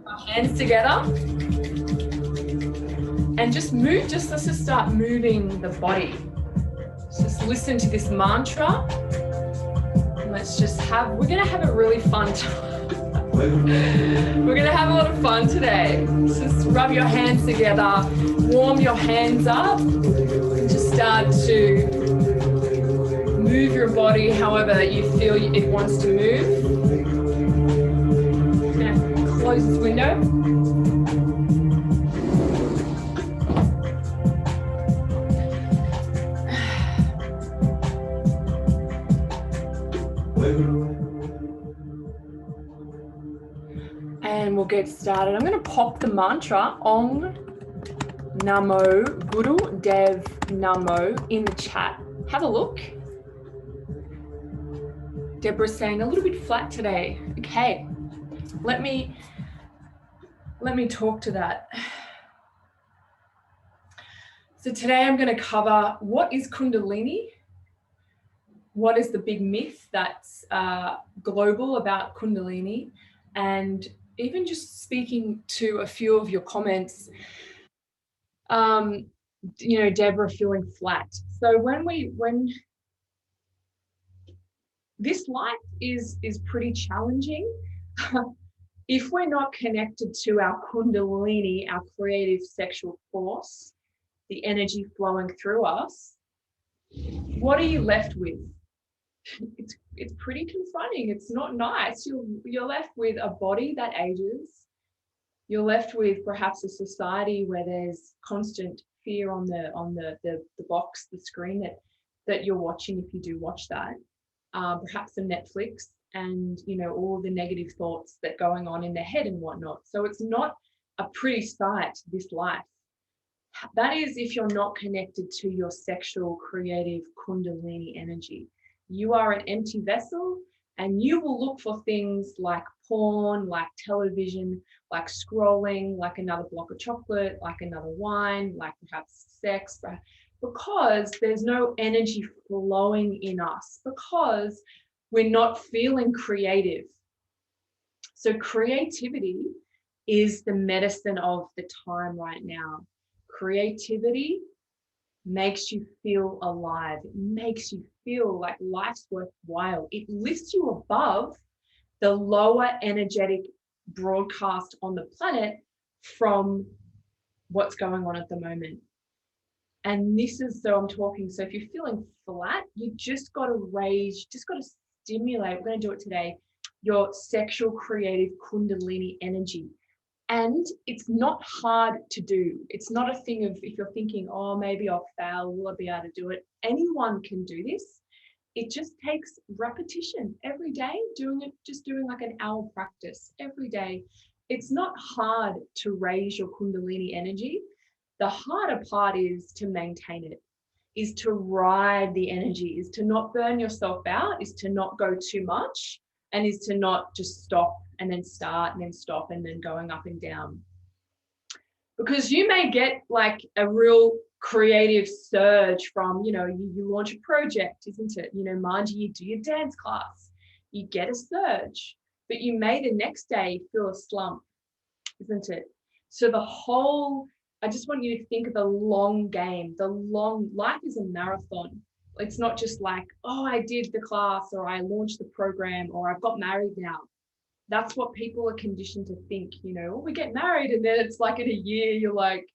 Our hands together and just move. Let's just start moving the body. Just listen to this mantra. And we're going to have a really fun time. We're going to have a lot of fun today. Just rub your hands together, warm your hands up, and just start to move your body however you feel it wants to move. I'm going to close this window. And we'll get started. I'm going to pop the mantra Om Namo Guru Dev Namo in the chat. Have a look. Deborah's saying a little bit flat today. Okay, let me talk to that. So today I'm going to cover what is Kundalini, what is the big myth that's global about Kundalini, and even just speaking to a few of your comments, Deborah feeling flat. So when this life is pretty challenging, if we're not connected to our Kundalini, our creative sexual force, the energy flowing through us, what are you left with? It's pretty confronting. It's not nice. You're left with a body that ages. You're left with perhaps a society where there's constant fear on the box, the screen that you're watching, if you do watch that. Perhaps some Netflix and all the negative thoughts that are going on in their head and whatnot. So it's not a pretty sight, this life. That is if you're not connected to your sexual, creative Kundalini energy. You are an empty vessel, and you will look for things like porn, like television, like scrolling, like another block of chocolate, like another wine, like perhaps sex, because there's no energy flowing in us, because we're not feeling creative. So creativity is the medicine of the time right now. Creativity makes you feel alive. It makes you feel like life's worthwhile. It lifts you above the lower energetic broadcast on the planet from what's going on at the moment. And this is, so I'm talking, so if you're feeling flat, you just got to raise, just got to stimulate, we're going to do it today, your sexual creative Kundalini energy. And it's not hard to do. It's not a thing of, if you're thinking, oh, maybe I'll fail, will I be able to do it? Anyone can do this. It just takes repetition every day, doing like an hour practice every day. It's not hard to raise your Kundalini energy. The harder part is to maintain it, is to ride the energy, is to not burn yourself out, is to not go too much, and is to not just stop and then start and then stop and then going up and down. Because you may get like a real creative surge from, you launch a project, isn't it? Mind you do your dance class, you get a surge, but you may the next day feel a slump, isn't it? So I just want you to think of the long game. Life is a marathon. It's not just like, oh, I did the class or I launched the program or I've got married now. That's what people are conditioned to think, we get married and then it's like in a year, you're like,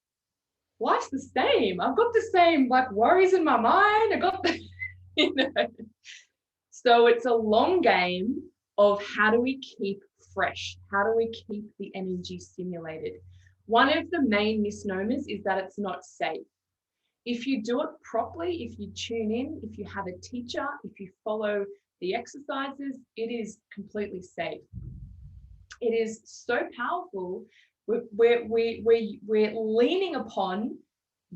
life's the same. I've got the same like worries in my mind. I got the, So it's a long game of how do we keep fresh? How do we keep the energy stimulated? One of the main misnomers is that it's not safe. If you do it properly, if you tune in, if you have a teacher, if you follow the exercises, it is completely safe. It is so powerful. We're leaning upon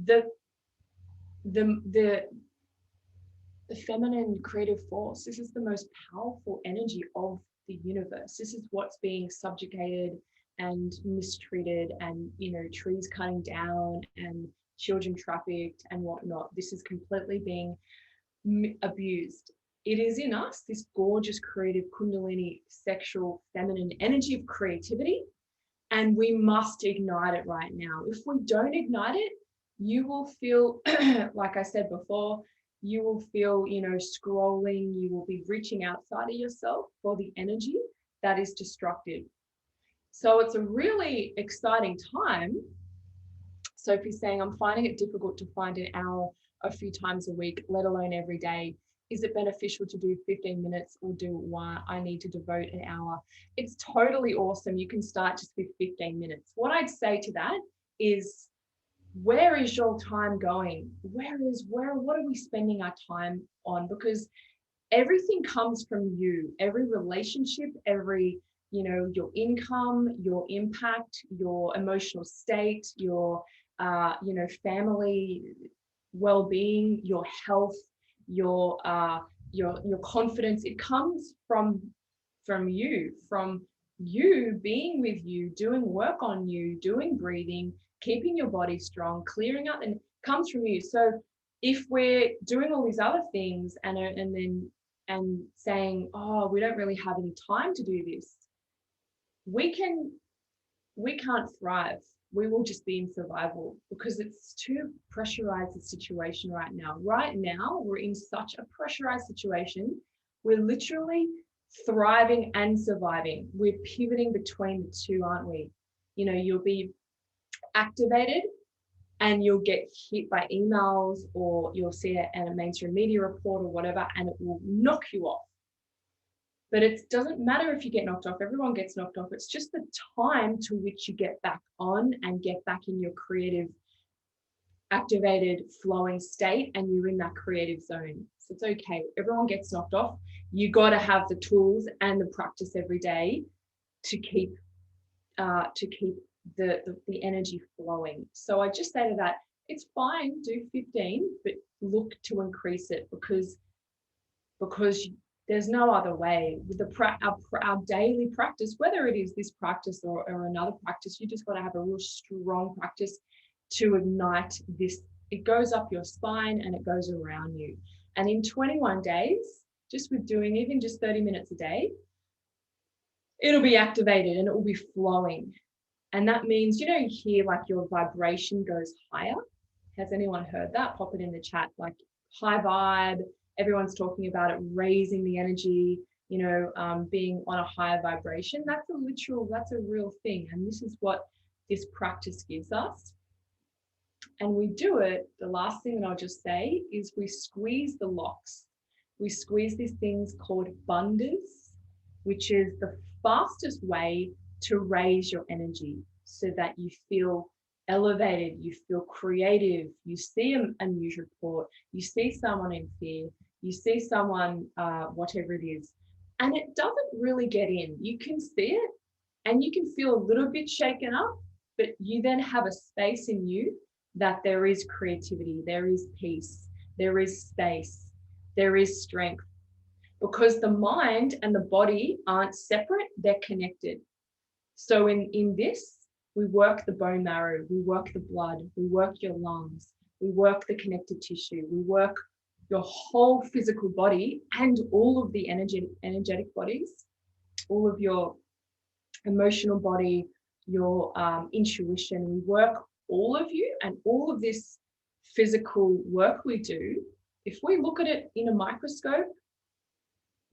the feminine creative force. This is the most powerful energy of the universe. This is what's being subjugated and mistreated, and trees cutting down and children trafficked and whatnot. This is completely being abused. it is in us, this gorgeous, creative, Kundalini, sexual, feminine energy of creativity. And we must ignite it right now. If we don't ignite it, you will feel, like I said before, you will feel, scrolling, you will be reaching outside of yourself for the energy that is destructive. So it's a really exciting time. Sophie's saying, I'm finding it difficult to find an hour a few times a week, let alone every day. Is it beneficial to do 15 minutes or do one? I need to devote an hour. It's totally awesome. You can start just with 15 minutes. What I'd say to that is, where is your time going? What are we spending our time on? Because everything comes from you. Every relationship, every, your income, your impact, your emotional state, your, family well-being, your health, your confidence. It comes from you being with you, doing work on you, doing breathing, keeping your body strong, clearing up, and it comes from you. So if we're doing all these other things and saying, oh, we don't really have any time to do this, we can't thrive. We will just be in survival because it's too pressurized a situation right now. Right now, we're in such a pressurized situation. We're literally thriving and surviving. We're pivoting between the two, aren't we? You'll be activated and you'll get hit by emails, or you'll see it in a mainstream media report or whatever, and it will knock you off. But it doesn't matter if you get knocked off. Everyone gets knocked off. It's just the time to which you get back on and get back in your creative, activated, flowing state, and you're in that creative zone. So it's okay. Everyone gets knocked off. You got to have the tools and the practice every day to keep the energy flowing. So I just say to that, it's fine, do 15, but look to increase it because there's no other way. With our daily practice, whether it is this practice or another practice, you just got to have a real strong practice to ignite this. It goes up your spine and it goes around you. And in 21 days, just with doing even just 30 minutes a day, it'll be activated and it will be flowing. And that means, you hear like your vibration goes higher. Has anyone heard that? Pop it in the chat. Like high vibe. Everyone's talking about it, raising the energy, being on a higher vibration. That's a real thing. And this is what this practice gives us. And we do it. The last thing that I'll just say is we squeeze the locks. We squeeze these things called bandhas, which is the fastest way to raise your energy so that you feel elevated, you feel creative, you see a news report, you see someone in fear, you see someone, whatever it is, and it doesn't really get in. You can see it and you can feel a little bit shaken up, but you then have a space in you that there is creativity, there is peace, there is space, there is strength, because the mind and the body aren't separate, they're connected. So in this, we work the bone marrow, we work the blood, we work your lungs, we work the connective tissue, we work your whole physical body and all of the energetic bodies, all of your emotional body, your intuition. We work all of you, and all of this physical work we do, if we look at it in a microscope,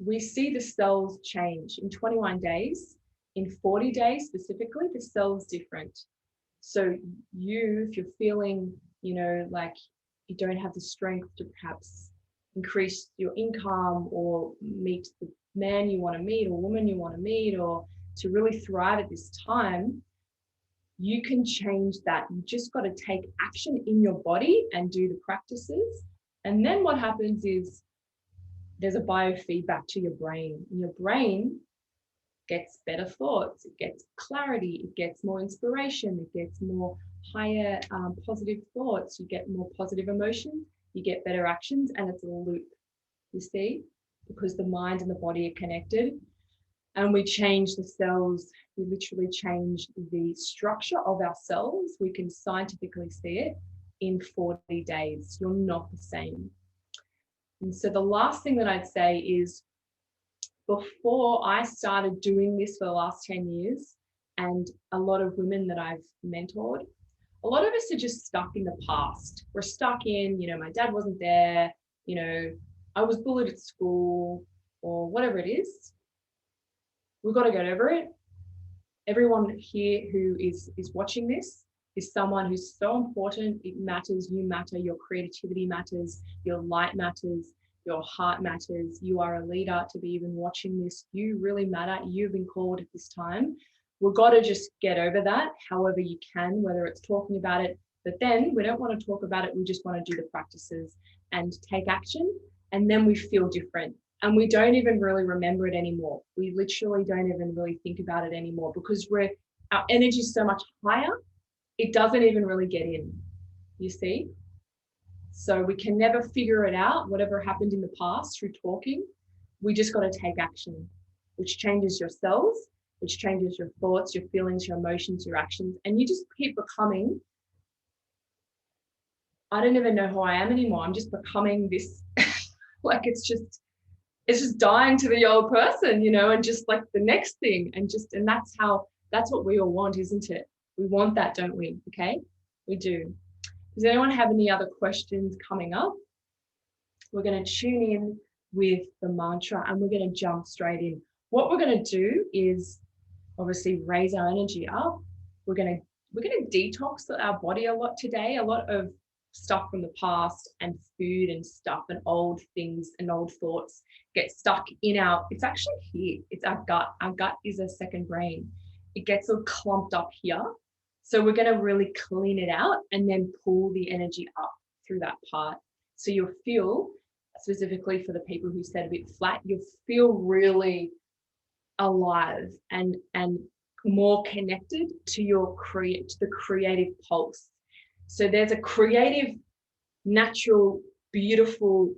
we see the cells change in 21 days. In 40 days specifically, the cell's different. So if you're feeling, like you don't have the strength to perhaps increase your income or meet the man you want to meet or woman you want to meet, or to really thrive at this time, you can change that. You just got to take action in your body and do the practices. And then what happens is there's a biofeedback to your brain. And your brain gets better thoughts, it gets clarity, it gets more inspiration, it gets more higher positive thoughts, you get more positive emotions, you get better actions, and it's a loop, you see, because the mind and the body are connected. And we change the cells, we literally change the structure of our cells. We can scientifically see it in 40 days. You're not the same. And so the last thing that I'd say is, before I started doing this for the last 10 years, and a lot of women that I've mentored, a lot of us are just stuck in the past. We're stuck in, my dad wasn't there, I was bullied at school, or whatever it is. We've got to get over it. Everyone here who is watching this is someone who's so important. It matters. You matter. Your creativity matters. Your light matters. Your heart matters. You are a leader to be even watching this. You really matter. You've been called at this time. We've got to just get over that however you can, whether it's talking about it, but then we don't want to talk about it. We just want to do the practices and take action. And then we feel different. And we don't even really remember it anymore. We literally don't even really think about it anymore, because our energy is so much higher, it doesn't even really get in, you see? So we can never figure it out, whatever happened in the past, through talking. We just got to take action, which changes your cells, which changes your thoughts, your feelings, your emotions, your actions. And you just keep becoming, I don't even know who I am anymore. I'm just becoming this, like it's just dying to the old person, and just like the next thing. And that's what we all want, isn't it? We want that, don't we? Okay, we do. Does anyone have any other questions coming up? We're going to tune in with the mantra and we're going to jump straight in. What we're going to do is obviously raise our energy up. We're going to detox our body a lot today. A lot of stuff from the past and food and stuff and old things and old thoughts get stuck in it's actually here. It's our gut. Our gut is a second brain. It gets all clumped up here. So we're going to really clean it out and then pull the energy up through that part. So you'll feel, specifically for the people who said a bit flat, you'll feel really alive and more connected to the creative pulse. So there's a creative, natural, beautiful,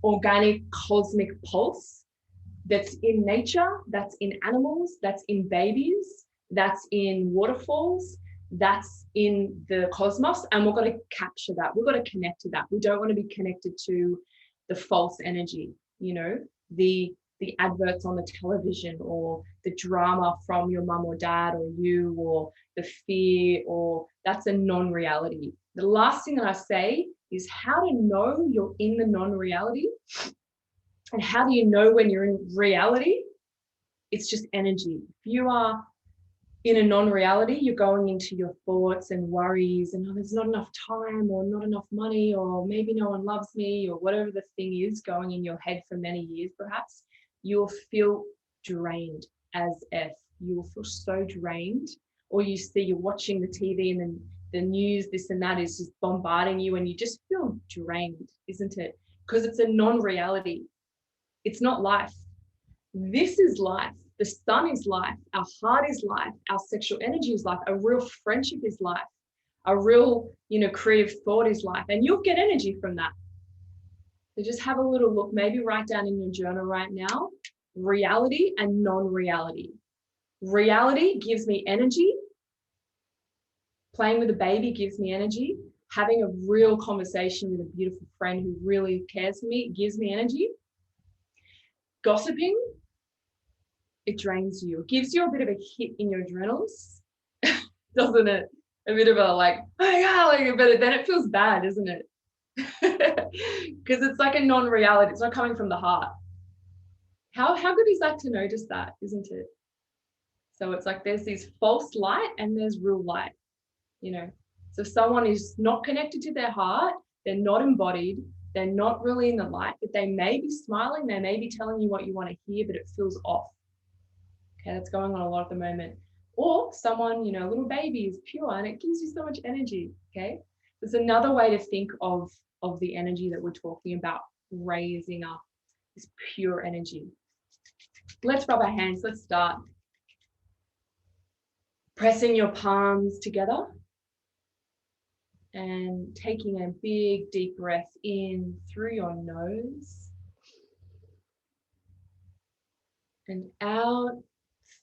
organic, cosmic pulse that's in nature, that's in animals, that's in babies, that's in waterfalls, that's in the cosmos, and we've got to capture that. We've got to connect to that. We don't want to be connected to the false energy, the adverts on the television, or the drama from your mum or dad or you, or the fear, or that's a non-reality. The last thing that I say is how to know you're in the non-reality. And how do you know when you're in reality? It's just energy. If you are in a non-reality, you're going into your thoughts and worries and, there's not enough time, or not enough money, or maybe no one loves me, or whatever the thing is going in your head for many years perhaps. You'll feel drained as if. You will feel so drained. Or you're watching the TV and then the news, this and that is just bombarding you, and you just feel drained, isn't it? Because it's a non-reality. It's not life. This is life. The sun is life. Our heart is life. Our sexual energy is life. A real friendship is life. A real, creative thought is life. And you'll get energy from that. So just have a little look, maybe write down in your journal right now, reality and non-reality. Reality gives me energy. Playing with a baby gives me energy. Having a real conversation with a beautiful friend who really cares for me gives me energy. Gossiping, it drains you. It gives you a bit of a hit in your adrenals, doesn't it? A bit of a but then it feels bad, isn't it? Because it's like a non-reality. It's not coming from the heart. How good is that to notice that, isn't it? So it's like there's this false light and there's real light, So if someone is not connected to their heart, they're not embodied, they're not really in the light, but they may be smiling, they may be telling you what you want to hear, but it feels off. Okay, that's going on a lot at the moment. Or someone, a little baby is pure and it gives you so much energy, okay? There's another way to think of the energy that we're talking about, raising up this pure energy. Let's rub our hands, let's start. Pressing your palms together and taking a big, deep breath in through your nose and out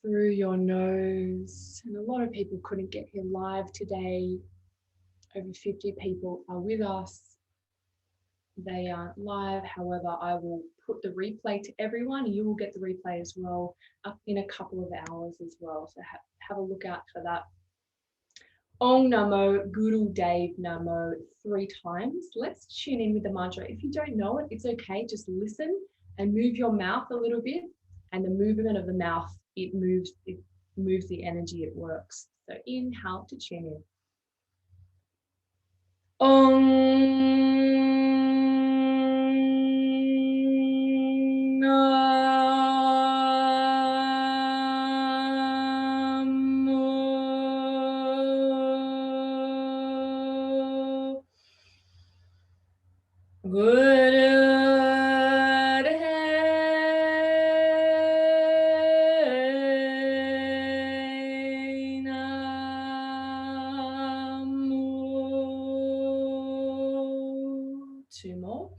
through your nose. And a lot of people couldn't get here live today. Over 50 people are with us. they aren't live. However, I will put the replay to everyone. You will get the replay as well up in a couple of hours as well. So have a look out for that. Om Namo Guru Dev Namo 3 times. Let's tune in with the mantra. If you don't know it, it's okay. Just listen and move your mouth a little bit. And the movement of the mouth, it moves the energy, it works. So inhale to tune in. Om Two more.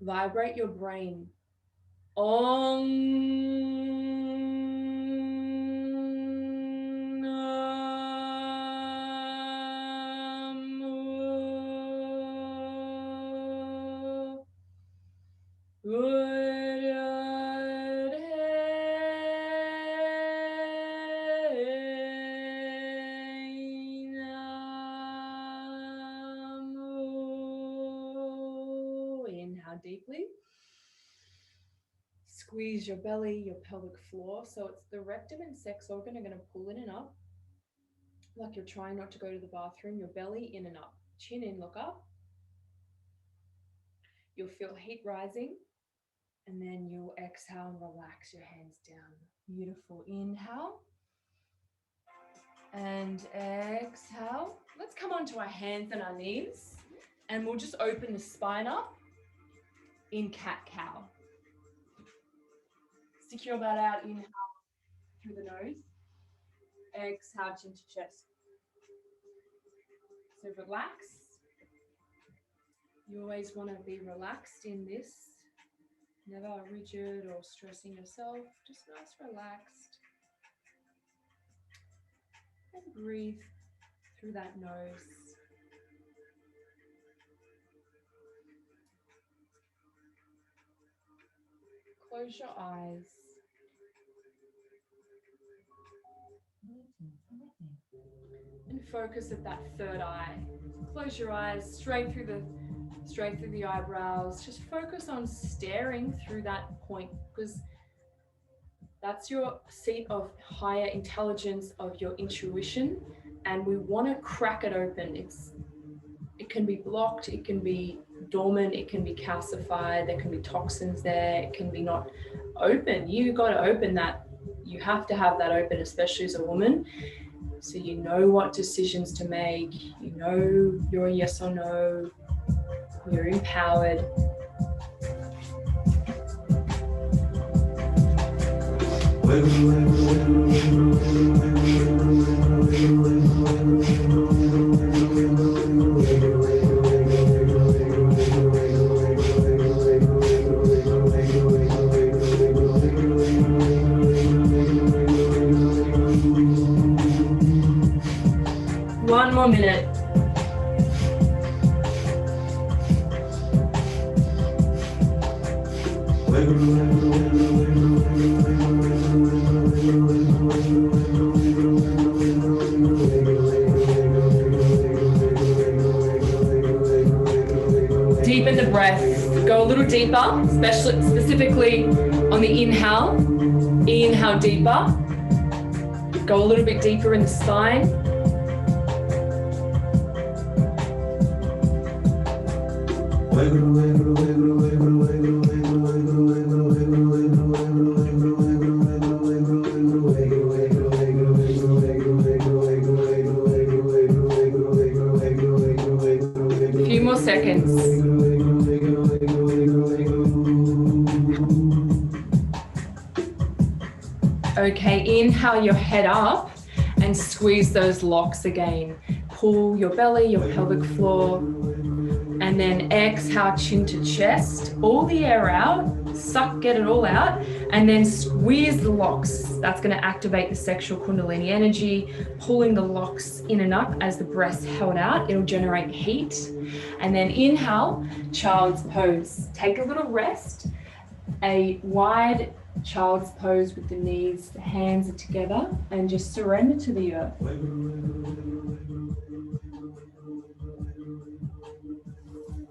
Vibrate your brain. Inhale deeply. Squeeze your belly, your pelvic floor. So it's the rectum and sex organ are going to pull in and up. Like you're trying not to go to the bathroom. Your belly in and up. Chin in, look up. You'll feel heat rising. And then you'll exhale and relax your hands down. Beautiful. Inhale. And exhale. Let's come onto our hands and our knees. And we'll just open the spine up in cat-cow. Stick your butt out, inhale through the nose. Exhale, chin to chest. So relax. You always want to be relaxed in this. Never rigid or stressing yourself. Just nice, relaxed. And breathe through that nose. Close your eyes. And focus at that third eye. Close your eyes straight through the eyebrows. Just focus on staring through that point, because that's your seat of higher intelligence, of your intuition, and we want to crack it open. It can be blocked, it can be dormant, it can be calcified, there can be toxins there, it can be not open. You got to open that. You have to have that open, especially as a woman, so you know what decisions to make, you know your yes or no, you're empowered. One more minute. Deepen the breath. Go a little deeper, specifically on the inhale. Inhale deeper. Go a little bit deeper in the spine. seconds. Okay, inhale your head up and squeeze those locks again. Pull your belly, your pelvic floor, and then exhale, chin to chest, all the air out, suck, get it all out, and then squeeze the locks. That's going to activate the sexual Kundalini energy, pulling the locks in and up as the breath's held out. It'll generate heat. And then inhale, child's pose. Take a little rest, a wide child's pose with the knees, the hands are together, and just surrender to the earth.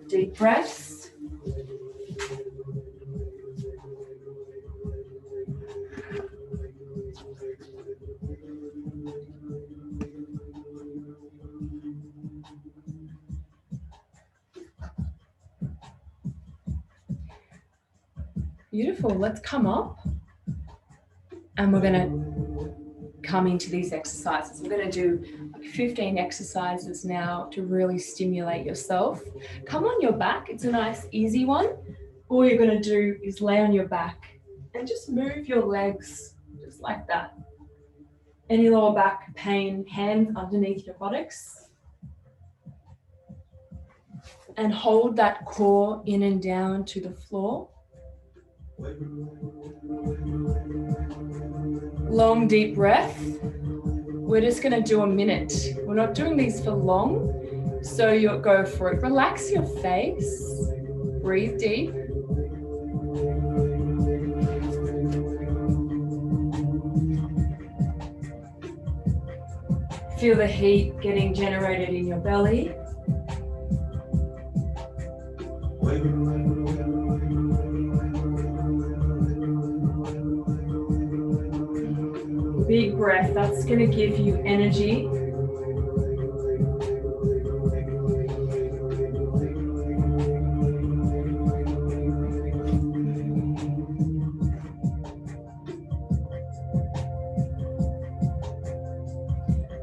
Deep breaths. Beautiful. Let's come up and we're going to come into these exercises. We're going to do like 15 exercises now to really stimulate yourself. Come on your back. It's a nice easy one. All you're going to do is lay on your back and just move your legs just like that. Any lower back pain, hands underneath your buttocks. And hold that core in and down to the floor. Long, deep breath. We're just going to do a minute. We're not doing these for long, so you'll go for it. Relax your face. Breathe deep. Feel the heat getting generated in your belly. Big breath, that's going to give you energy.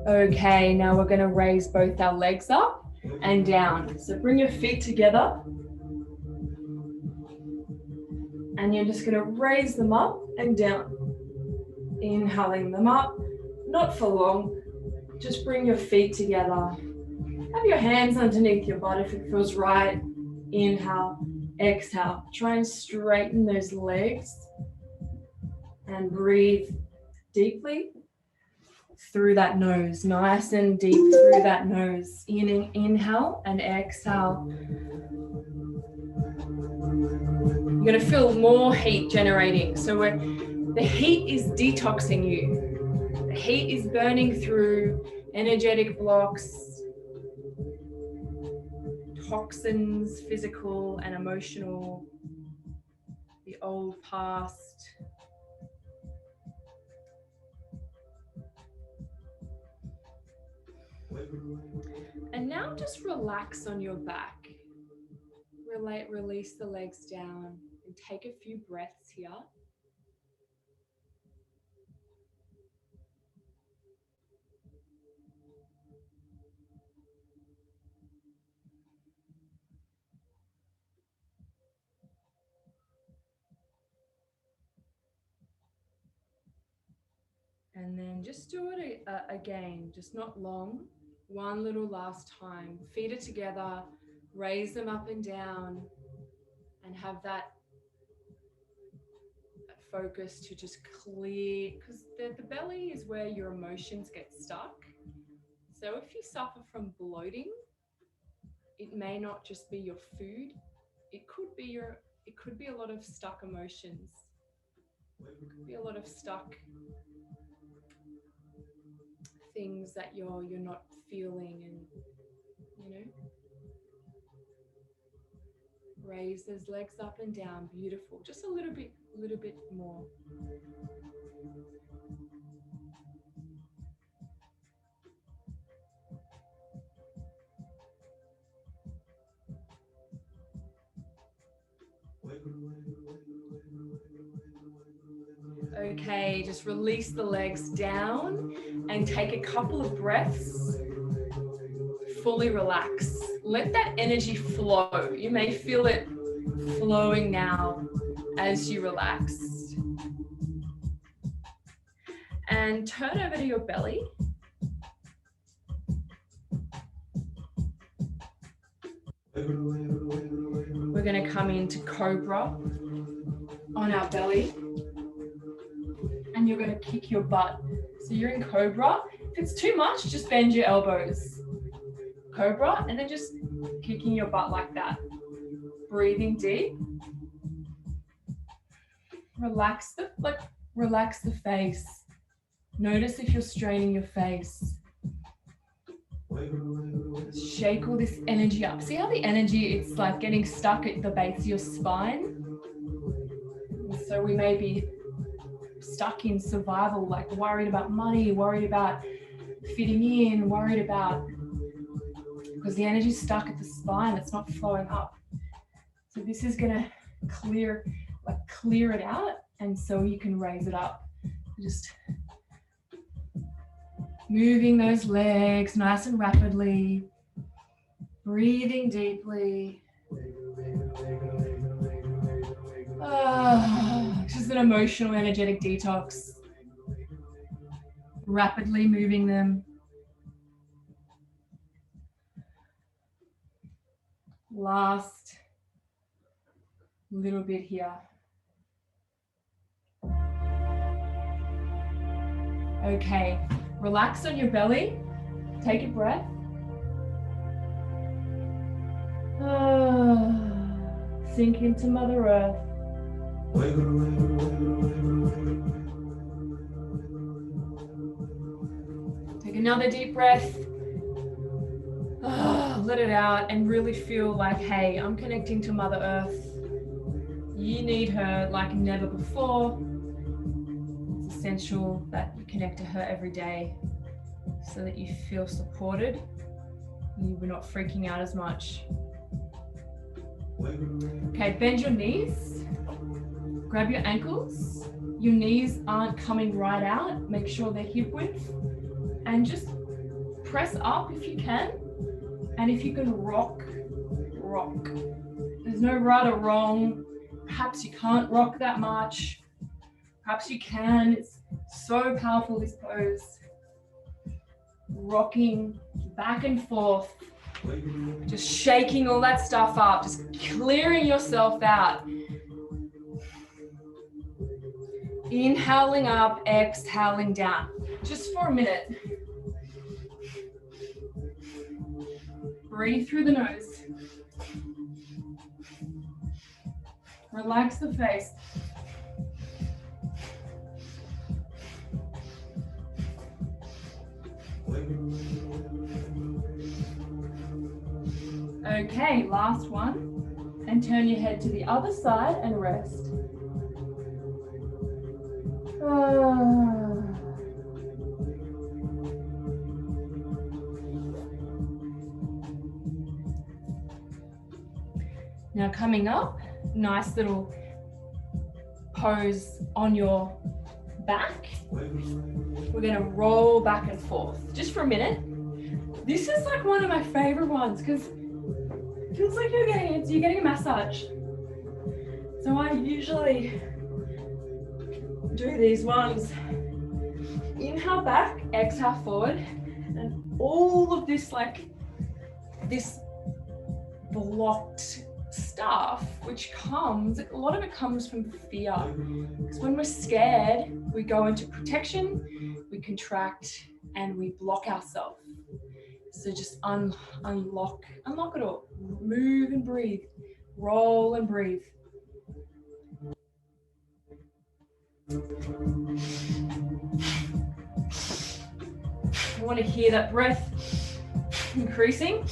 Okay, now we're going to raise both our legs up and down. So bring your feet together. And you're just going to raise them up and down. Inhaling them up, not for long. Just bring your feet together. Have your hands underneath your butt if it feels right. Inhale, exhale. Try and straighten those legs. And breathe deeply through that nose. Nice and deep through that nose. Inhale and exhale. You're going to feel more heat generating. So the heat is detoxing you. The heat is burning through energetic blocks, toxins, physical and emotional, the old past. And now just relax on your back. Release the legs down and take a few breaths here. And then just do it again, just not long. One little last time. Feet are together, raise them up and down, and have that focus to just clear, because the belly is where your emotions get stuck. So if you suffer from bloating, it may not just be your food. It could be a lot of stuck emotions. It could be a lot of stuck things that you're not feeling, and raise those legs up and down. Beautiful. Just a little bit more. Okay, just release the legs down and take a couple of breaths. Fully relax. let that energy flow. You may feel it flowing now as you relax. And turn over to your belly. We're going to come into cobra on our belly. And you're going to kick your butt. So you're in cobra. If it's too much, just bend your elbows. Cobra, and then just kicking your butt like that. Breathing deep. Relax the face. Notice if you're straining your face. Shake all this energy up. See how the energy, it's like getting stuck at the base of your spine? So we may be stuck in survival, like worried about money, worried about fitting in, worried about, because the energy's stuck at the spine, it's not flowing up. So this is gonna clear it out, and so you can raise it up. Just moving those legs nice and rapidly, breathing deeply. Just an emotional, energetic detox. Rapidly moving them. Last little bit here. Okay, relax on your belly. Take a breath. Sink into Mother Earth. Take another deep breath. Let it out and really feel like, hey, I'm connecting to Mother Earth. You need her like never before. It's essential that you connect to her every day so that you feel supported. You're not freaking out as much. Okay, bend your knees. Grab your ankles. Your knees aren't coming right out. Make sure they're hip width. And just press up if you can. And if you can rock, rock. There's no right or wrong. Perhaps you can't rock that much. Perhaps you can. It's so powerful, this pose. Rocking back and forth. Just shaking all that stuff up. Just clearing yourself out. Inhaling up, exhaling down. Just for a minute. Breathe through the nose. Relax the face. Okay, last one. And turn your head to the other side and rest. Now coming up, nice little pose on your back. We're gonna roll back and forth just for a minute. This is like one of my favorite ones because it feels like you're getting a massage. So I usually do these ones. Inhale back, exhale forward, and all of this this blocked stuff, which comes, a lot of it comes from fear. Because when we're scared, we go into protection, we contract, and we block ourselves. So just unlock it all. Move and breathe. Roll and breathe. I want to hear that breath increasing.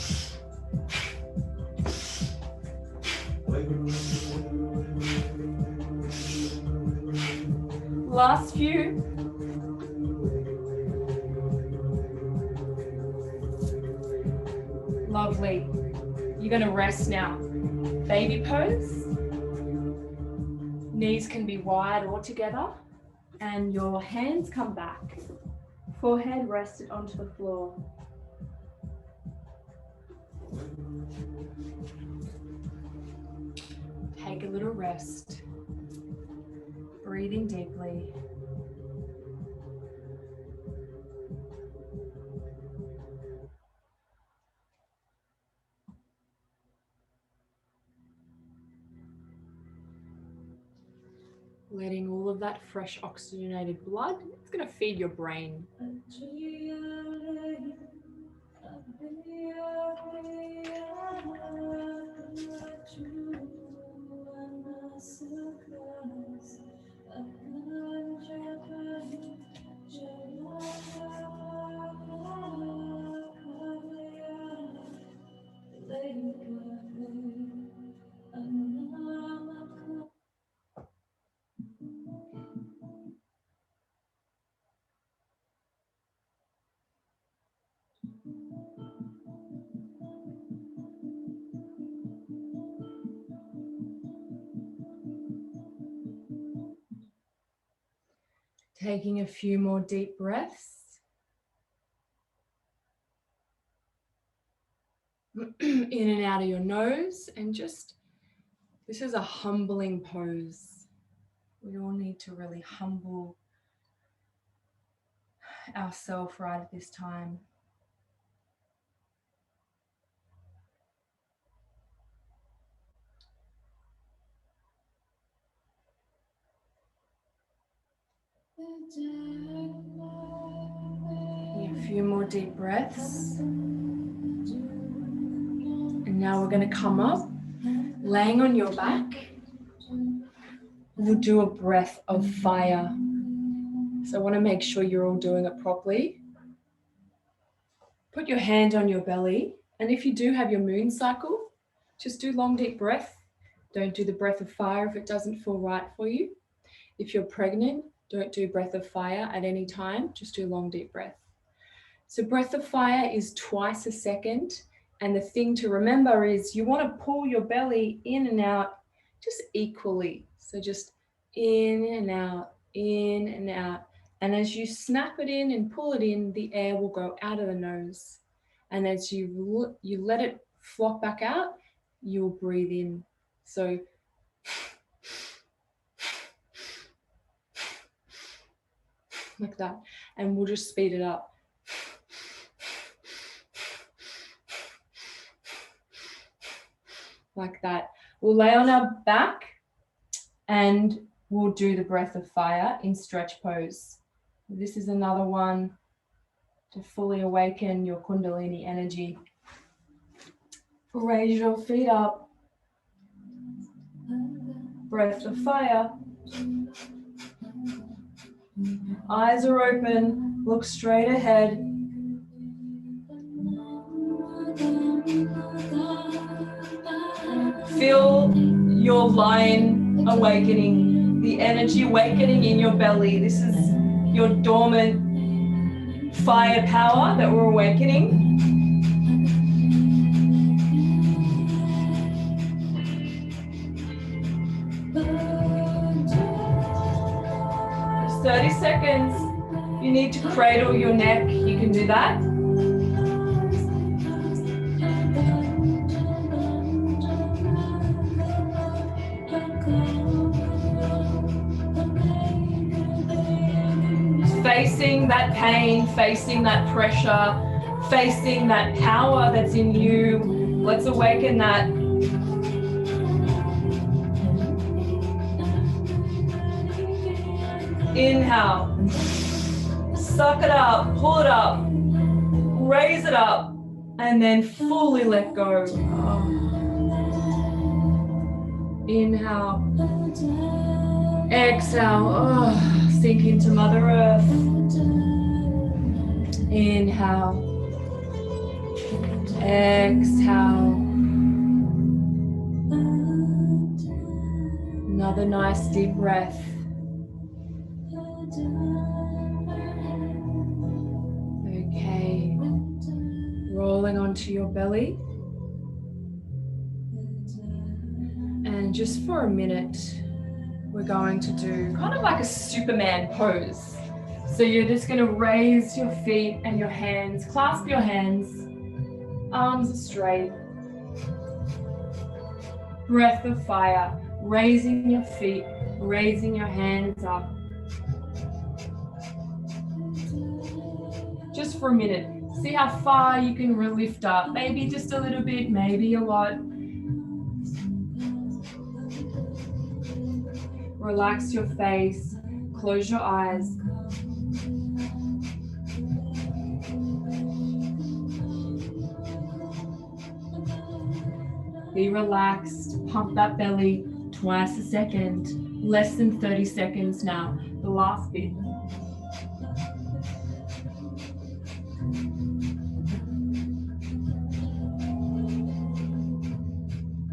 Last few. Lovely. You're going to rest now. Baby pose. Knees can be wide or together. And your hands come back. Forehead rested onto the floor. Take a little rest. Breathing deeply. Letting all of that fresh oxygenated blood, it's going to feed your brain. Taking a few more deep breaths. In and out of your nose, and just, this is a humbling pose. We all need to really humble ourselves right at this time. A few more deep breaths. And now we're going to come up, laying on your back. We'll do a breath of fire. So I want to make sure you're all doing it properly. Put your hand on your belly. And if you do have your moon cycle, just do long deep breath. Don't do the breath of fire if it doesn't feel right for you. If you're pregnant, don't do breath of fire at any time. Just do long deep breath. So breath of fire is twice a second. And the thing to remember is you want to pull your belly in and out just equally. So just in and out, in and out. And as you snap it in and pull it in, the air will go out of the nose. And as you let it flop back out, you'll breathe in. So like that. And we'll just speed it up. Like that. We'll lay on our back and we'll do the breath of fire in stretch pose. This is another one to fully awaken your Kundalini energy. Raise your feet up. Breath of fire. Eyes are open. Look straight ahead. Feel your lion awakening, the energy awakening in your belly. This is your dormant fire power that we're awakening. Just 30 seconds. You need to cradle your neck, you can do that. Facing that pain, facing that pressure, facing that power that's in you. Let's awaken that. Inhale. Suck it up, pull it up, raise it up, and then fully let go. Inhale. Exhale. Sink into Mother Earth. Inhale. Exhale. Another nice deep breath. Okay. Rolling onto your belly. And just for a minute, we're going to do kind of like a Superman pose. So you're just going to raise your feet and your hands, clasp your hands, arms are straight, Breath of fire, raising your feet, raising your hands up. Just for a minute. See how far you can lift up. Maybe just a little bit, maybe a lot. Relax your face, close your eyes. Be relaxed, pump that belly twice a second, less than 30 seconds now, the last bit.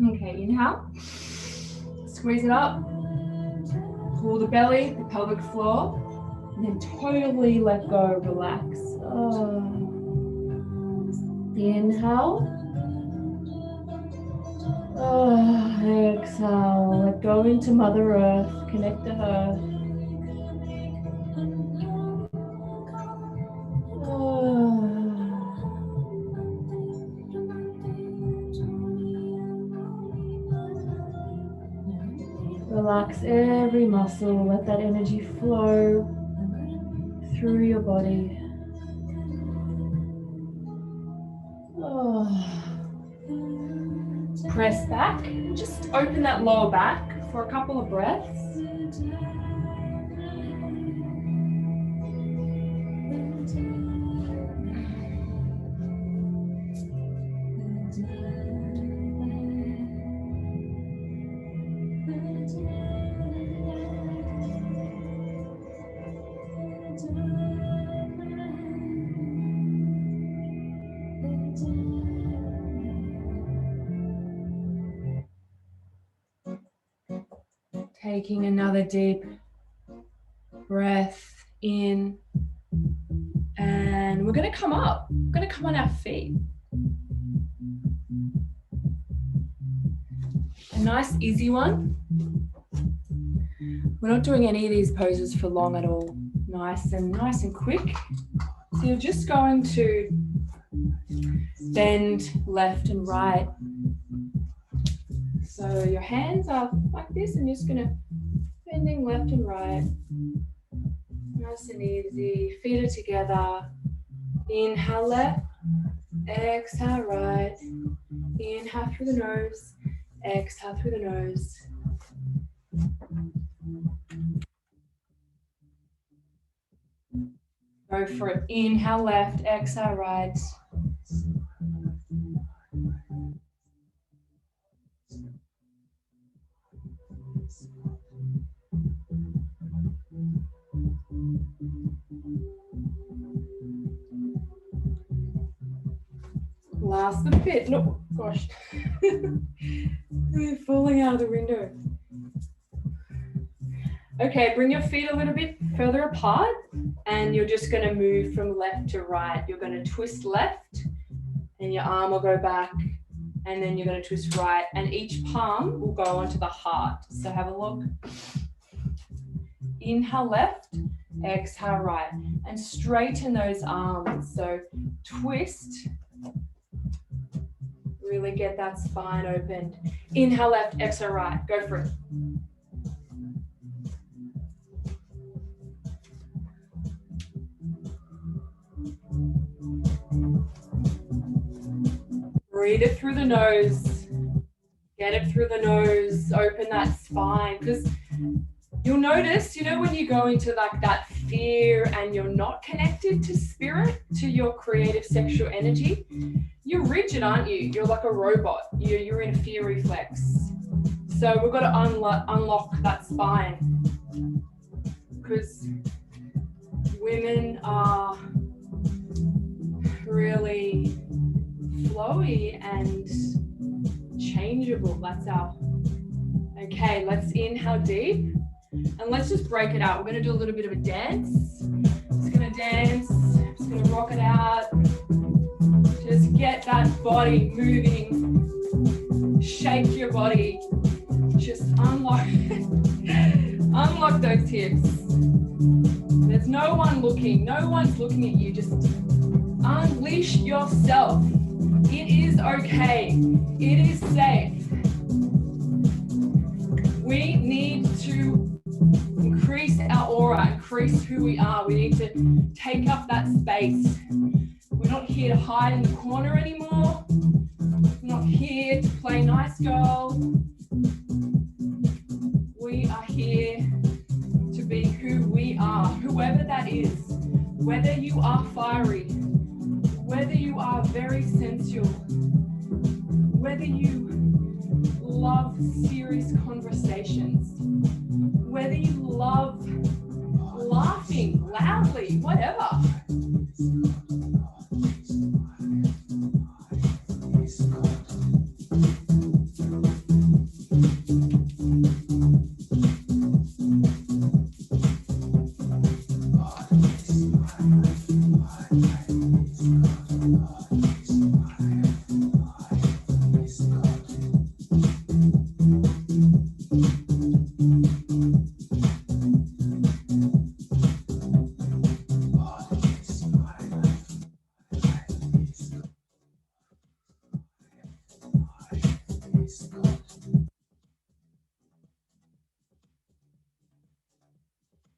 Okay, inhale, squeeze it up, pull the belly, the pelvic floor, and then totally let go, relax. Inhale. Exhale, let go into Mother Earth, connect to her. Relax every muscle, let that energy flow through your body. Press back, just open that lower back for a couple of breaths. Taking another deep breath in, and we're going to come up. We're going to come on our feet. A nice easy one. We're not doing any of these poses for long at all. Nice and quick. So you're just going to bend left and right. So your hands are like this, and you're just gonna bending left and right. Nice and easy. Feet are together. Inhale left, exhale right. Inhale through the nose, exhale through the nose. Go for it. Inhale left, exhale right. Last bit. No, gosh. We're falling out of the window. Okay, bring your feet a little bit further apart, and you're just going to move from left to right. You're going to twist left, and your arm will go back, and then you're going to twist right, and each palm will go onto the heart. So have a look. Inhale left, exhale right, and straighten those arms. So twist. Really get that spine opened. Inhale left, exhale right. Go for it. Breathe it through the nose. Get it through the nose. Open that spine. Because you'll notice, you know, when you go into like that fear and you're not connected to spirit, to your creative sexual energy, you're rigid, aren't you? You're like a robot. You're in a fear reflex. So we've got to unlock that spine, because women are really flowy and changeable. That's our... Okay, let's inhale deep, and let's just break it out. We're going to do a little bit of a dance. Just going to dance. Just going to rock it out. Just get that body moving. Shake your body. Just unlock, unlock those hips. There's no one looking. No one's looking at you. Just unleash yourself. It is okay. It is safe. We need to increase our aura, increase who we are. We need to take up that space. We're not here to hide in the corner anymore. We're not here to play nice girl. We are here to be who we are, whoever that is. Whether you are fiery, whether you are very sensual, whether you love serious conversations, whether you love laughing loudly, whatever.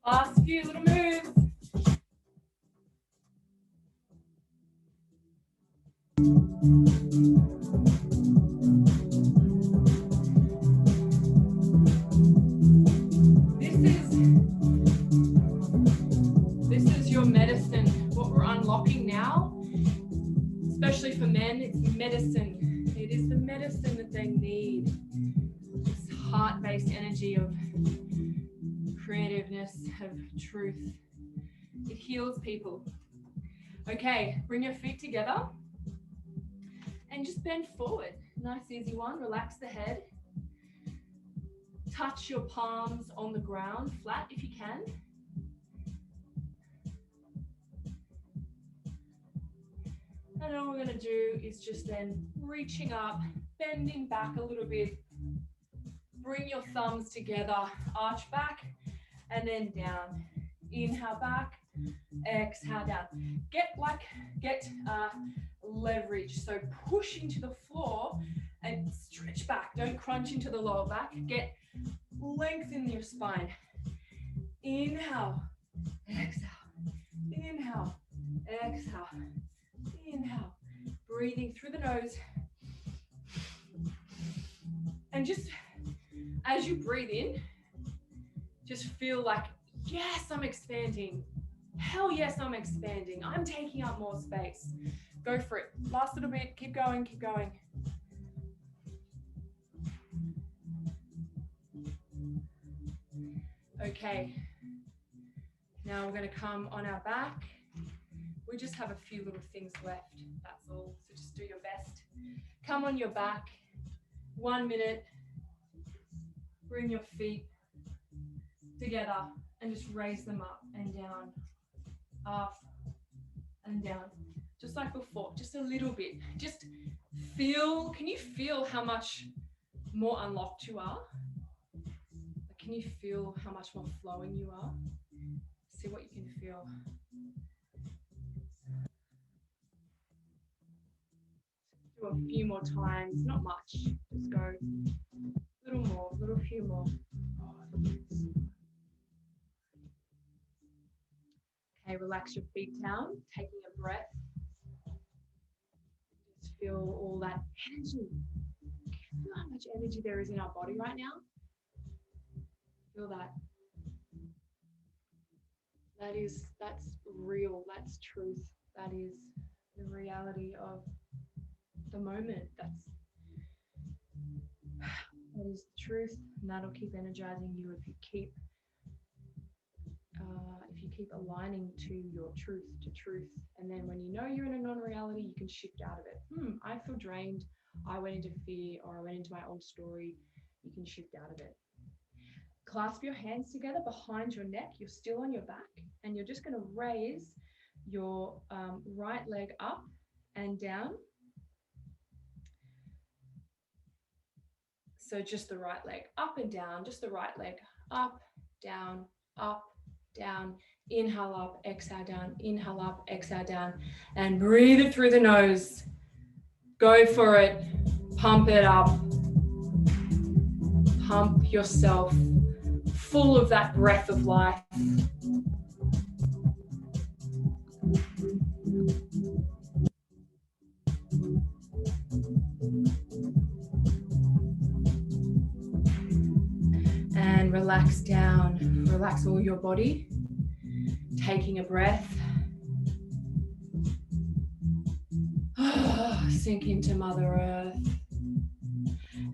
Last few little moves. This is your medicine. What we're unlocking now, especially for men, it's medicine. It is the medicine that they need. This heart-based energy of creativeness, of truth. It heals people. Okay, bring your feet together and just bend forward. Nice easy one. Relax the head. Touch your palms on the ground, flat if you can. And all we're going to do is just then reaching up, bending back a little bit. Bring your thumbs together, arch back, and then down. Inhale back, exhale down. Get leverage. So push into the floor and stretch back. Don't crunch into the lower back. Get length in your spine. Inhale, exhale. Inhale, exhale. Inhale. Breathing through the nose. And just as you breathe in, just feel like, yes, I'm expanding. Hell yes, I'm expanding. I'm taking up more space. Go for it. Last little bit. Keep going, keep going. Okay. Now we're going to come on our back. We just have a few little things left. That's all. So just do your best. Come on your back. 1 minute. Bring your feet together and just raise them up and down, up and down, just like before, just a little bit. Just feel, can you feel how much more unlocked you are? Can you feel how much more flowing you are? See what you can feel. Do a few more times, not much, just go a little more, a little few more. Okay, relax your feet down, taking a breath. Just feel all that energy. Feel how much energy there is in our body right now. Feel that. That's real, that's truth. That is the reality of the moment. That is the truth, and that'll keep energizing you if you keep aligning to your truth, and then when you know you're in a non-reality, you can shift out of it. I feel drained, I went into fear, or I went into my old story. You can shift out of it. Clasp your hands together behind your neck. You're still on your back, and you're just going to raise your right leg up and down. So just the right leg up and down, just the right leg up, down, up, down. Inhale up, exhale down, inhale up, exhale down, and breathe it through the nose. Go for it. Pump it up. Pump yourself full of that breath of life. And relax down, relax all your body, taking a breath. Sink into Mother Earth.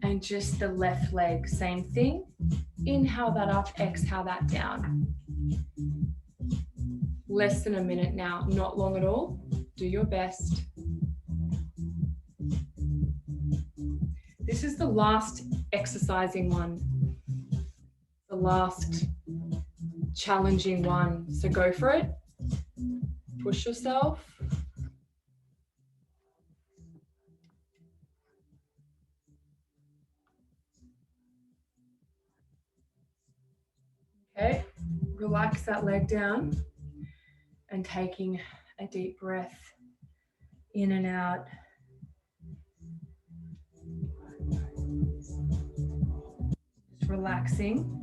And just the left leg, same thing. Inhale that up, exhale that down. Less than a minute now, not long at all. Do your best. This is the last exercising one, the last challenging one. So go for it. Push yourself. Okay, relax that leg down and taking a deep breath in and out. Just relaxing.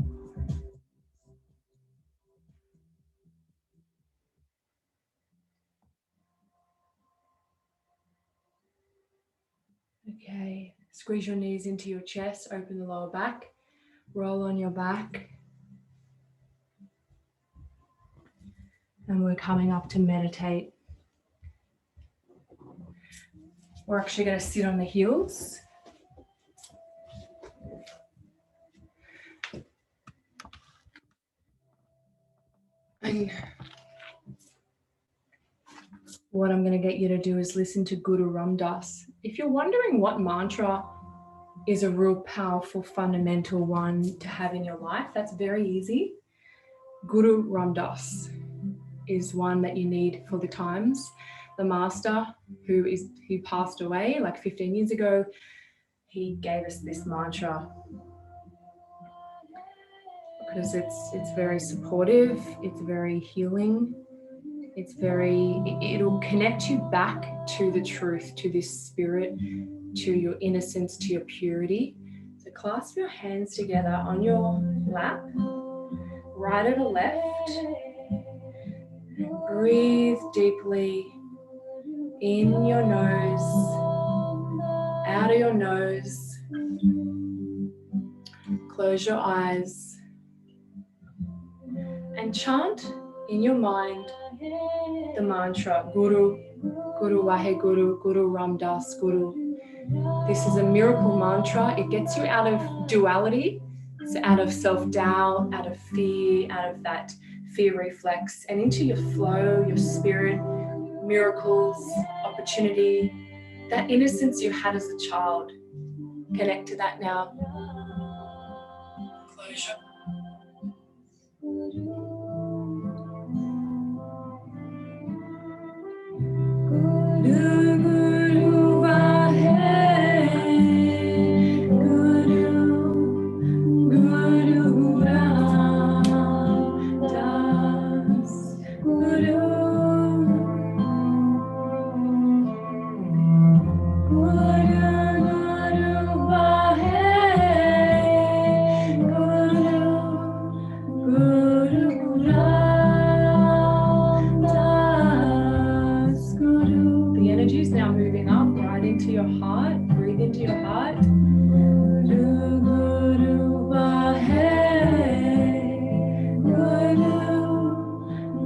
Okay, squeeze your knees into your chest, open the lower back, roll on your back. And we're coming up to meditate. We're actually going to sit on the heels. And what I'm going to get you to do is listen to Guru Ram Dass. If you're wondering what mantra is a real powerful, fundamental one to have in your life, that's very easy. Guru Ram Dass is one that you need for the times. The master who passed away like 15 years ago, he gave us this mantra because it's very supportive, it's very healing, it'll connect you back to the truth, to this spirit, to your innocence, to your purity. So clasp your hands together on your lap, right or left. Breathe deeply in your nose, out of your nose. Close your eyes and chant in your mind the mantra Guru, Guru Vaheguru, Guru Ram Dass Guru. This is a miracle mantra. It gets you out of duality, so out of self-doubt, out of fear, out of that fear reflex, and into your flow, your spirit, miracles, opportunity, that innocence you had as a child. Connect to that now. Closure. Guru Vahe, Guru Ram Das, Guru into your heart, breathe into your heart. Guru, Guru, Vahe, Guru,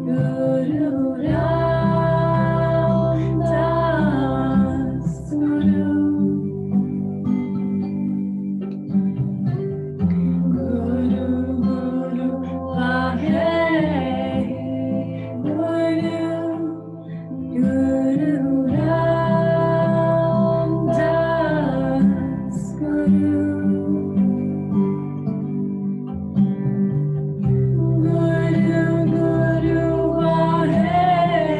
Guru, Ram, Das, Guru. Guru, Guru, Vahe, Guru, Guru, Ram, Das, Guru. Guru, Guru, Vahe,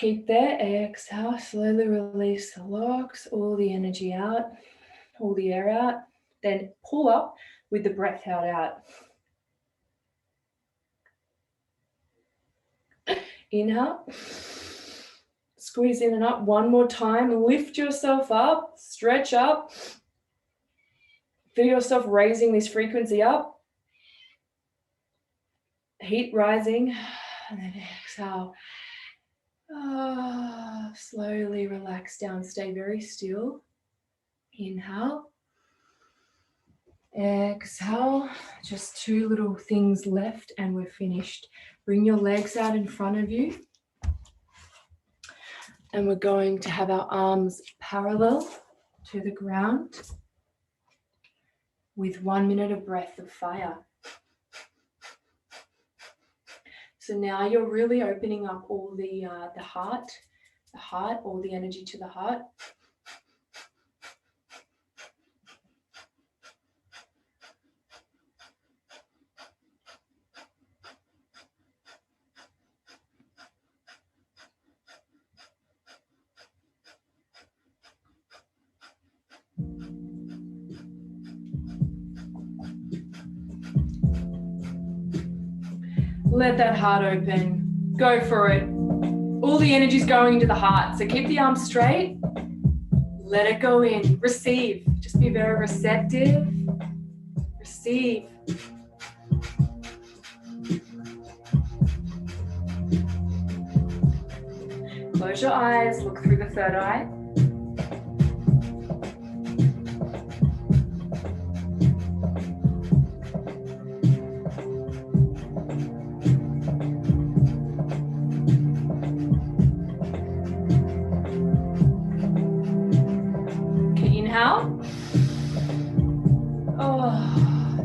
Keep there. Exhale. Slowly release the locks, all the energy out, all the air out. Then pull up with the breath held out. Inhale. Squeeze in and up one more time. Lift yourself up. Stretch up. Feel yourself raising this frequency up. Heat rising. And then exhale. Slowly relax down. Stay very still. Inhale. Exhale. Just 2 little things left and we're finished. Bring your legs out in front of you. And we're going to have our arms parallel to the ground with 1 minute of breath of fire. So now you're really opening up all the heart, all the energy to the heart. Let that heart open. Go for it. All the energy is going into the heart. So keep the arms straight. Let it go in. Receive. Just be very receptive. Receive. Close your eyes. Look through the third eye.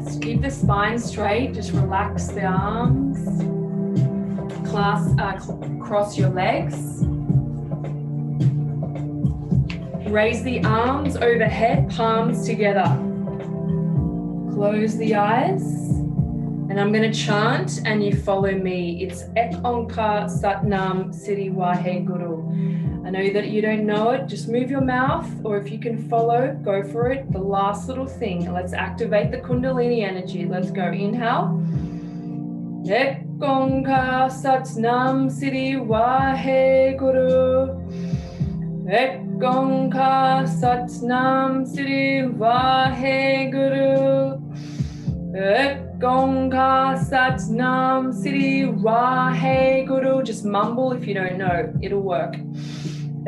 Just keep the spine straight. Just relax the arms. Cross your legs. Raise the arms overhead, palms together. Close the eyes. And I'm going to chant and you follow me. It's Ek Onkar Satnam Siri Wahe Guru. I know that you don't know it, just move your mouth, or if you can follow, go for it. The last little thing, let's activate the Kundalini energy. Let's go. Inhale. Ek Onkar Satnam Siri Wahe Guru. Ek Onkar Satnam Siri Wahe Guru. Ek Onkar Satnam Siri Wahe Guru. Just mumble if you don't know, it'll work.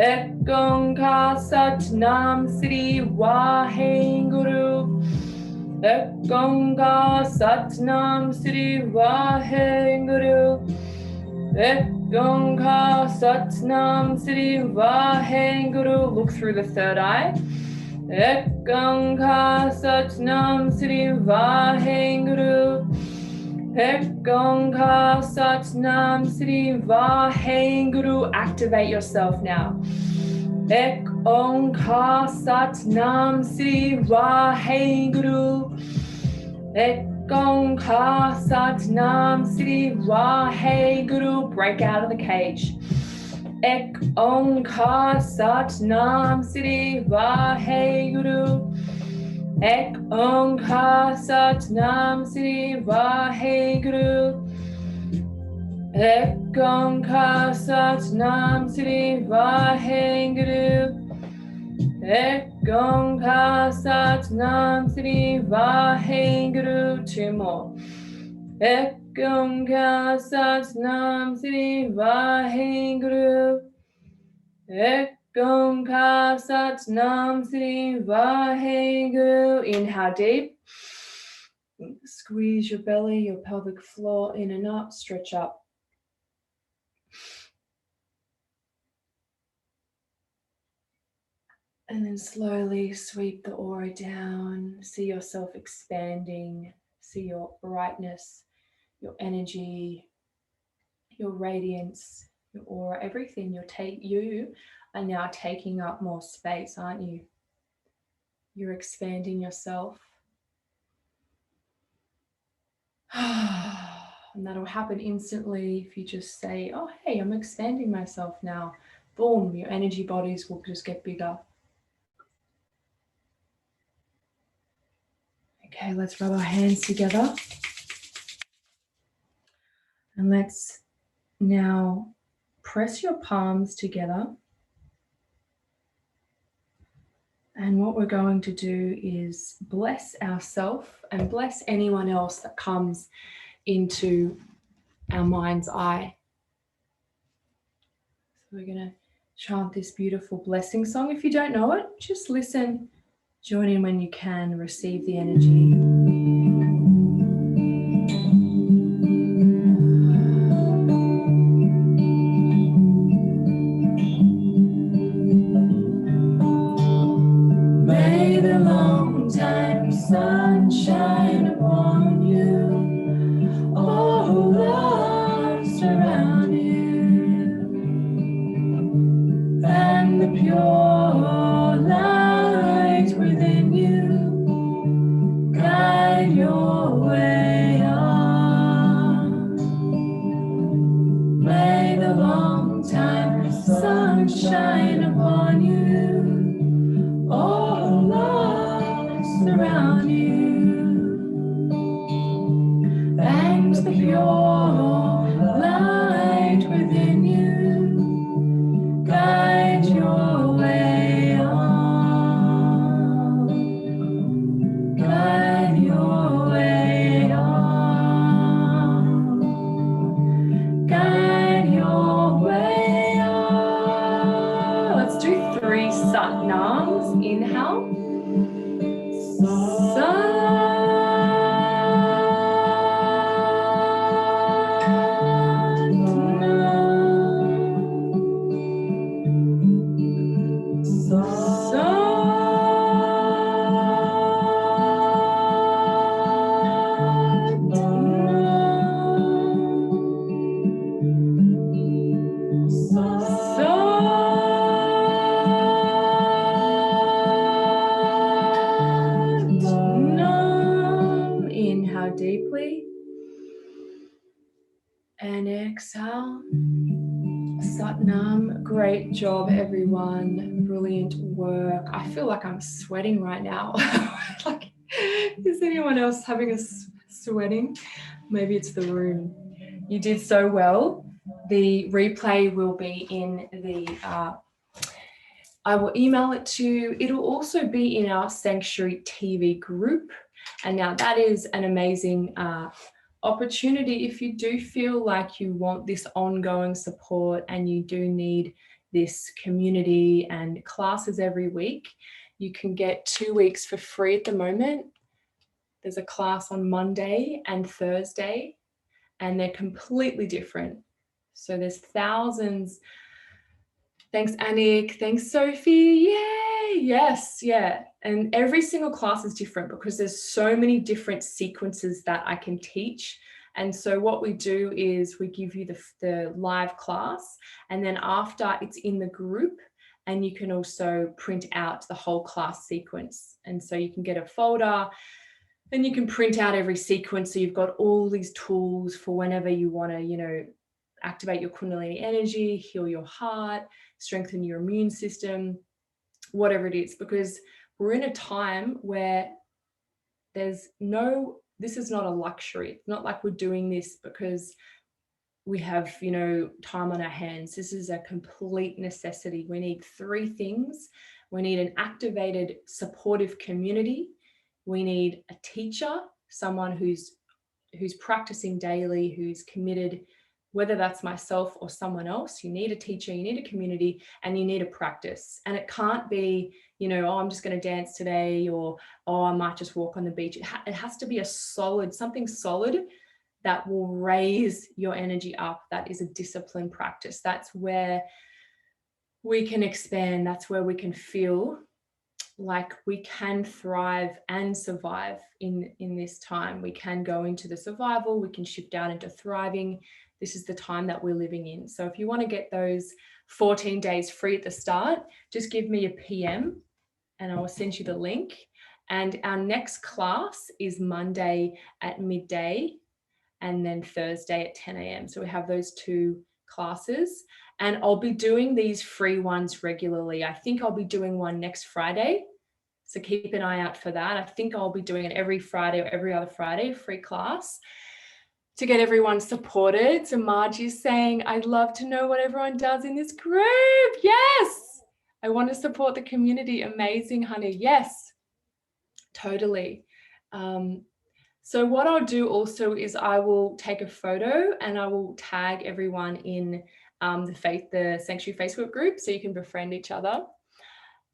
Ek Onkar Satnam Siri Wahe Guru. Ek Onkar Satnam Siri Wahe Guru. Ek Onkar Satnam Siri Wahe Guru. Look through the third eye. Ek Onkar Satnam Siri Wahe Guru. Ek Onkar Satnam Siri Wahe Guru. Activate yourself now. Ek Onkar Satnam Siri Wahe Guru. Ek Onkar Satnam Siri Wahe Guru. Break out of the cage. Ek Onkar Satnam Siri Wahe Guru. Ek Onkar Satnam Siri Wahe Guru. Ek Onkar Satnam Siri Wahe Guru. Ek Onkar Satnam Siri Wahe Guru. 2 more. Ek Onkar Satnam Siri Wahe Guru. Ek Onkar Satnam Siri Wahe Guru. Inhale deep. Squeeze your belly, your pelvic floor in and up. Stretch up. And then slowly sweep the aura down. See yourself expanding. See your brightness, your energy, your radiance, your aura, everything. You are now taking up more space, aren't you? You're expanding yourself. And that'll happen instantly if you just say, oh, hey, I'm expanding myself now. Boom, your energy bodies will just get bigger. Okay, let's rub our hands together. And let's now press your palms together. And what we're going to do is bless ourselves and bless anyone else that comes into our mind's eye. So we're going to chant this beautiful blessing song. If you don't know it, just listen, join in when you can, receive the energy. May the long time sun shine upon you, all love surround you, and the pure light within you guide your way on. May the long time sun shine upon you, all love surround you, and the pure light within you guide your way on. Guide your way on. Guide your way on. Let's do 3 Satnams. Inhale. Inhale deeply and exhale. Satnam. Great job, everyone. Brilliant work. I feel like I'm sweating right now. Like, is anyone else having a sweating? Maybe it's the room. You did so well. The replay will be in the I will email it to you. It'll also be in our Sanctuary TV group. And now that is an amazing opportunity. If you do feel like you want this ongoing support and you do need this community and classes every week, you can get 2 weeks for free at the moment. There's a class on Monday and Thursday, and they're completely different. So there's thousands. Thanks, Anik. Thanks, Sophie. Yay. Yes. Yeah. And every single class is different because there's so many different sequences that I can teach. And so what we do is we give you the live class, and then after it's in the group, and you can also print out the whole class sequence. And so you can get a folder and you can print out every sequence. So you've got all these tools for whenever you want to, activate your Kundalini energy, heal your heart, strengthen your immune system, whatever it is, because we're in a time where this is not a luxury. It's not like we're doing this because we have, time on our hands. This is a complete necessity. We need 3 things. We need an activated, supportive community. We need a teacher, someone who's practicing daily, who's committed, whether that's myself or someone else. You need a teacher, you need a community, and you need a practice. And it can't be, I'm just going to dance today, or, I might just walk on the beach. It has to be something solid that will raise your energy up. That is a disciplined practice. That's where we can expand. That's where we can feel like we can thrive and survive in this time. We can go into the survival, we can shift out into thriving. This is the time that we're living in. So if you want to get those 14 days free at the start, just give me a PM and I will send you the link. And our next class is Monday at midday. and then Thursday at 10 a.m. So we have those 2 classes, and I'll be doing these free ones regularly. I think I'll be doing one next Friday. So keep an eye out for that. I think I'll be doing it every Friday or every other Friday, free class, to get everyone supported. So Margie's saying, I'd love to know what everyone does in this group. Yes. I want to support the community. Amazing, honey. Yes, totally. So what I'll do also is I will take a photo and I will tag everyone in the Sanctuary Facebook group so you can befriend each other.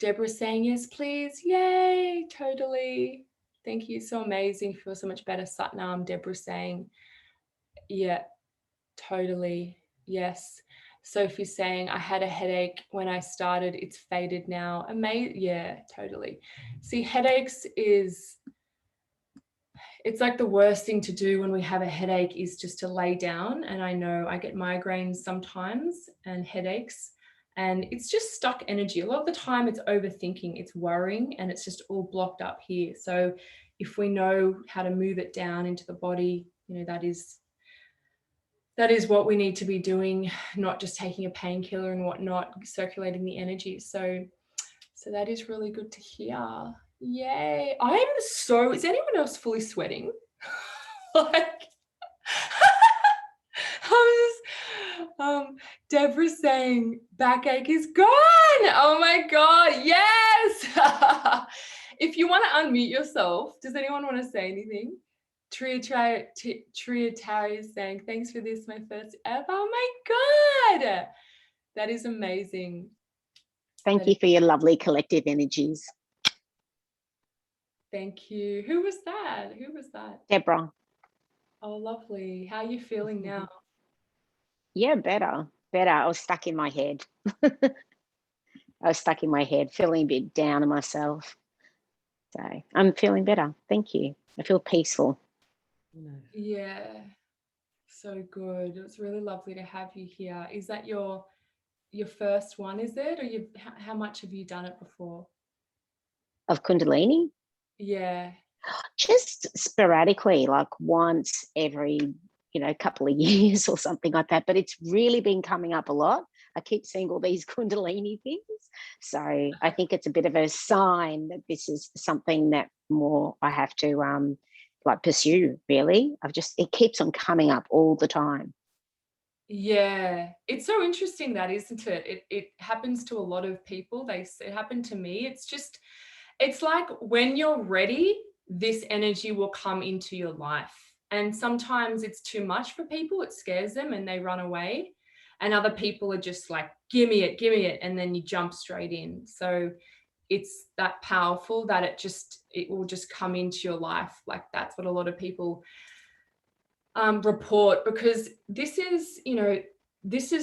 Deborah's saying, yes, please. Yay, totally. Thank you. So amazing. Feel so much better. Satnam. Deborah's saying, yeah, totally. Yes. Sophie's saying, I had a headache when I started. It's faded now. Amazing. Yeah, totally. See, headaches it's like the worst thing to do when we have a headache is just to lay down. And I know I get migraines sometimes and headaches, and it's just stuck energy. A lot of the time it's overthinking, it's worrying, and it's just all blocked up here. So if we know how to move it down into the body, you know, that is what we need to be doing, not just taking a painkiller and whatnot, circulating the energy. So that is really good to hear. Yay. Is anyone else fully sweating? Like, Deborah's saying backache is gone. Oh my God, yes. If you want to unmute yourself, does anyone want to say anything? Tria is saying, thanks for this, my first ever. Oh my God. That is amazing. Thank you for your lovely collective energies. Thank you. Who was that? Deborah. Oh, lovely. How are you feeling now? Yeah, better. I was stuck in my head. Feeling a bit down on myself. So I'm feeling better. Thank you. I feel peaceful. Yeah, so good. It's really lovely to have you here. Is that your first one, is it? Or how much have you done it before? Of Kundalini? Yeah. Just sporadically, like once every, couple of years or something like that. But it's really been coming up a lot. I keep seeing all these Kundalini things. So I think it's a bit of a sign that this is something that more I have to pursue, really. It keeps on coming up all the time. Yeah, it's so interesting that, isn't it? It happens to a lot of people. It happened to me. It's like when you're ready, this energy will come into your life. And sometimes it's too much for people. It scares them and they run away. And other people are just like, give me it. And then you jump straight in. So it's that powerful that it will just come into your life. Like that's what a lot of people report, because this is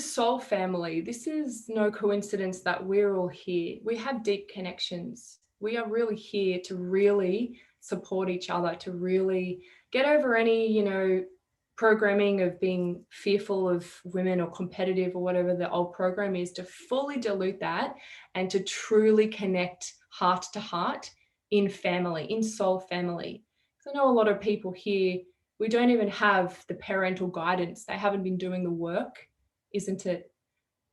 soul family. This is no coincidence that we're all here. We have deep connections. We are really here to really support each other, to really get over any, programming of being fearful of women or competitive or whatever the old program is, to fully dilute that and to truly connect heart to heart in family, in soul family. Because I know a lot of people here, we don't even have the parental guidance. They haven't been doing the work, isn't it?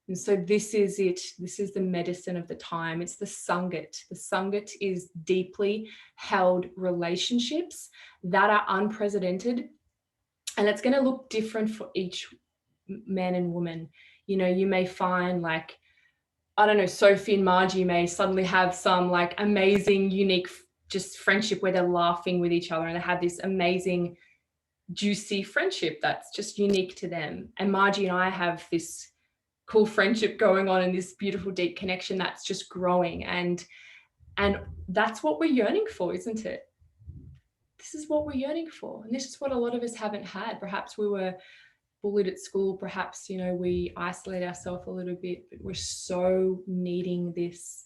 And so this is it. This is the medicine of the time. It's the Sangat. The Sangat is deeply held relationships that are unprecedented. And it's going to look different for each man and woman. You may find like, I don't know, Sophie and Margie may suddenly have some like amazing, unique, just friendship where they're laughing with each other and they have this amazing, juicy friendship that's just unique to them. And Margie and I have this cool friendship going on and this beautiful deep connection that's just growing, and that's what we're yearning for, isn't it? This is what we're yearning for, and this is what a lot of us haven't had. Perhaps we were bullied at school, perhaps we isolate ourselves a little bit, but we're so needing this.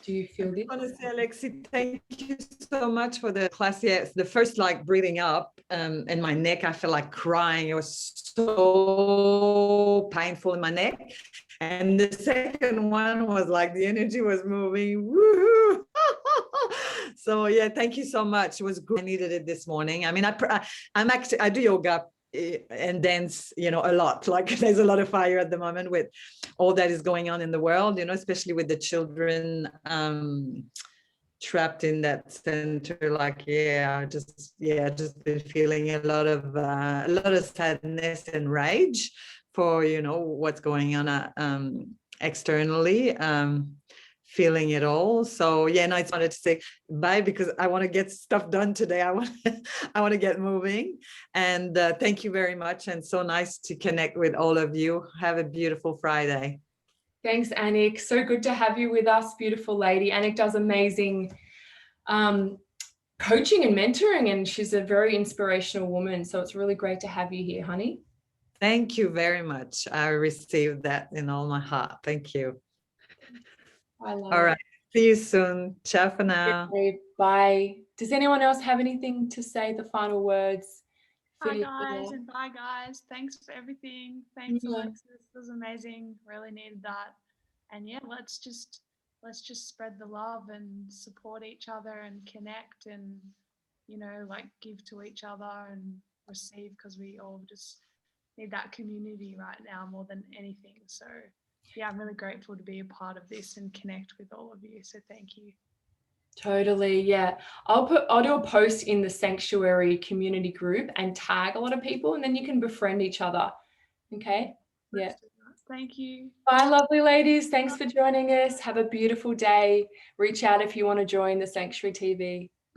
Do you feel this? Honestly, Alexi, thank you so much for the class. Yes, the first breathing up and my neck, I felt like crying. It was so painful in my neck. And the second one was like the energy was moving. Woo-hoo! So yeah, thank you so much. It was good. I needed it this morning. I mean, I do yoga and dance, you know, a lot. Like there's a lot of fire at the moment with all that is going on in the world, you know, especially with the children trapped in that center. Like, just been feeling a lot of sadness and rage for, you know, what's going on externally. Feeling it all. So yeah, and I just wanted to say bye because I want to get stuff done today. I want to get moving. And thank you very much. And so nice to connect with all of you. Have a beautiful Friday. Thanks, Anik. So good to have you with us, beautiful lady. Anik does amazing coaching and mentoring, and she's a very inspirational woman. So it's really great to have you here, honey. Thank you very much. I received that in all my heart. Thank you. I love All right. See you soon. Ciao for now. Okay, bye. Does anyone else have anything to say, the final words? Hi guys, and bye guys. Thanks for everything. Thanks, Alexis. This was amazing. Really needed that. And yeah, let's just spread the love and support each other and connect and, you know, like give to each other and receive, because we all just need that community right now more than anything. So yeah, I'm really grateful to be a part of this and connect with all of you. So thank you. Totally, yeah. I'll do a post in the Sanctuary community group and tag a lot of people, and then you can befriend each other. Okay? Yeah. Thank you. Bye, lovely ladies. Thanks for joining us. Have a beautiful day. Reach out if you want to join the Sanctuary TV.